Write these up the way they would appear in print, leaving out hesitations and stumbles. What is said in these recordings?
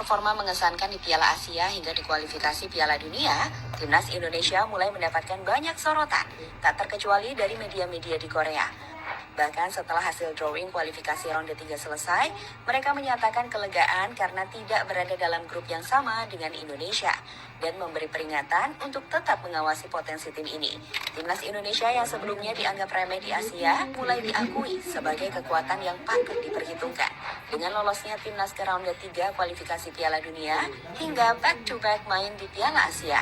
performa mengesankan di Piala Asia hingga di kualifikasi Piala Dunia, timnas Indonesia mulai mendapatkan banyak sorotan, tak terkecuali dari media-media di Korea. Bahkan setelah hasil drawing kualifikasi ronde 3 selesai, mereka menyatakan kelegaan karena tidak berada dalam grup yang sama dengan Indonesia dan memberi peringatan untuk tetap mengawasi potensi tim ini. Timnas Indonesia yang sebelumnya dianggap remeh di Asia mulai diakui sebagai kekuatan yang patut diperhitungkan. Dengan lolosnya timnas ke ronde 3 kualifikasi Piala Dunia hingga back-to-back main di Piala Asia.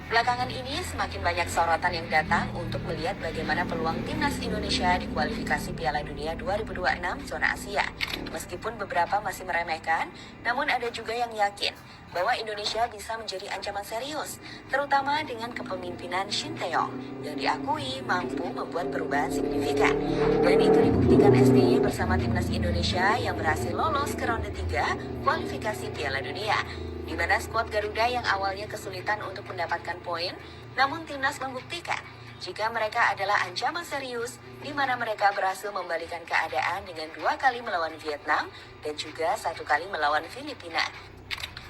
Belakangan ini semakin banyak sorotan yang datang untuk melihat bagaimana peluang timnas Indonesia di kualifikasi Piala Dunia 2026 zona Asia. Meskipun beberapa masih meremehkan, namun ada juga yang yakin bahwa Indonesia bisa menjadi ancaman serius, terutama dengan kepemimpinan Shin Tae-yong yang diakui mampu membuat perubahan signifikan. Dan itu dibuktikan SBY bersama timnas Indonesia yang berhasil lolos ke ronde 3 kualifikasi Piala Dunia, di mana skuad Garuda yang awalnya kesulitan untuk mendapatkan poin, namun timnas membuktikan jika mereka adalah ancaman serius, di mana mereka berhasil membalikan keadaan dengan 2 kali melawan Vietnam dan juga 1 kali melawan Filipina.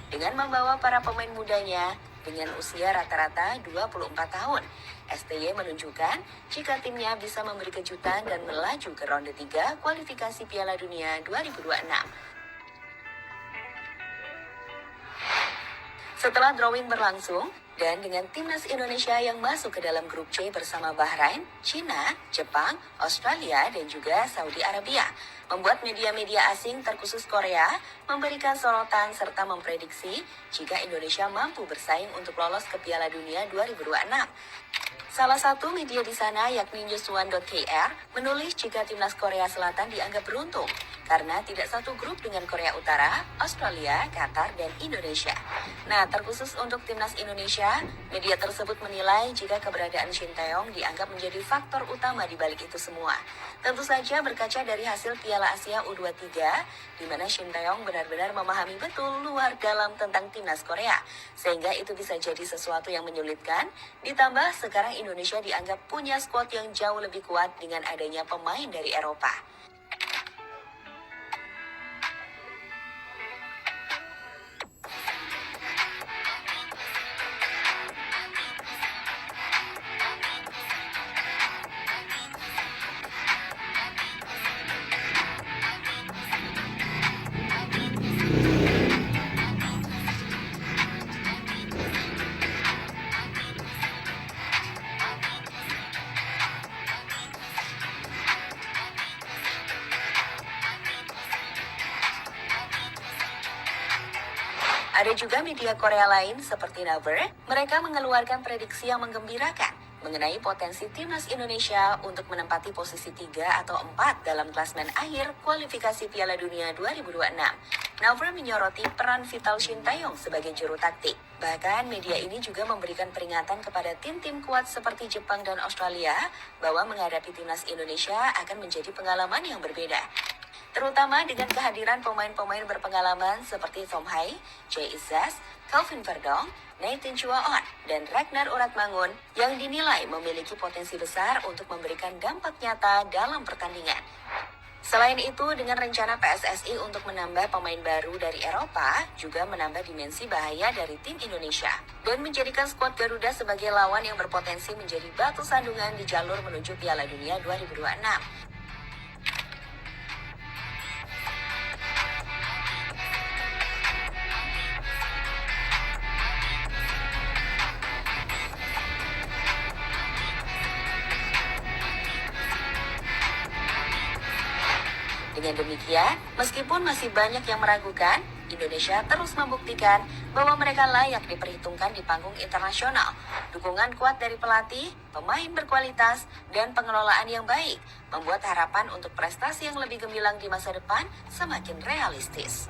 Dengan membawa para pemain mudanya dengan usia rata-rata 24 tahun, STY menunjukkan jika timnya bisa memberi kejutan dan melaju ke ronde 3 kualifikasi Piala Dunia 2026. Setelah drawing berlangsung, dan dengan timnas Indonesia yang masuk ke dalam grup C bersama Bahrain, China, Jepang, Australia, dan juga Saudi Arabia, membuat media-media asing terkhusus Korea memberikan sorotan serta memprediksi jika Indonesia mampu bersaing untuk lolos ke Piala Dunia 2026. Salah satu media di sana yakni Newsone.kr menulis jika timnas Korea Selatan dianggap beruntung karena tidak satu grup dengan Korea Utara, Australia, Qatar, dan Indonesia. Nah, terkhusus untuk timnas Indonesia, media tersebut menilai jika keberadaan Shin Tae-yong dianggap menjadi faktor utama di balik itu semua. Tentu saja berkaca dari hasil Piala Asia U23, di mana Shin Tae-yong benar-benar memahami betul luar dalam tentang timnas Korea, sehingga itu bisa jadi sesuatu yang menyulitkan, ditambah sekarang Indonesia dianggap punya skuad yang jauh lebih kuat dengan adanya pemain dari Eropa. Ada juga media Korea lain seperti Naver, mereka mengeluarkan prediksi yang menggembirakan mengenai potensi timnas Indonesia untuk menempati posisi 3 atau 4 dalam klasmen akhir kualifikasi Piala Dunia 2026. Naver menyoroti peran vital Shin Tae-yong sebagai juru taktik. Bahkan media ini juga memberikan peringatan kepada tim-tim kuat seperti Jepang dan Australia bahwa menghadapi timnas Indonesia akan menjadi pengalaman yang berbeda, terutama dengan kehadiran pemain-pemain berpengalaman seperti Tom Hai, Jay Izzas, Calvin Verdong, Nathan Chua-on, dan Ragnar Uratmangun yang dinilai memiliki potensi besar untuk memberikan dampak nyata dalam pertandingan. Selain itu, dengan rencana PSSI untuk menambah pemain baru dari Eropa, juga menambah dimensi bahaya dari tim Indonesia, dan menjadikan skuad Garuda sebagai lawan yang berpotensi menjadi batu sandungan di jalur menuju Piala Dunia 2026. Dengan demikian, meskipun masih banyak yang meragukan, Indonesia terus membuktikan bahwa mereka layak diperhitungkan di panggung internasional. Dukungan kuat dari pelatih, pemain berkualitas, dan pengelolaan yang baik membuat harapan untuk prestasi yang lebih gemilang di masa depan semakin realistis.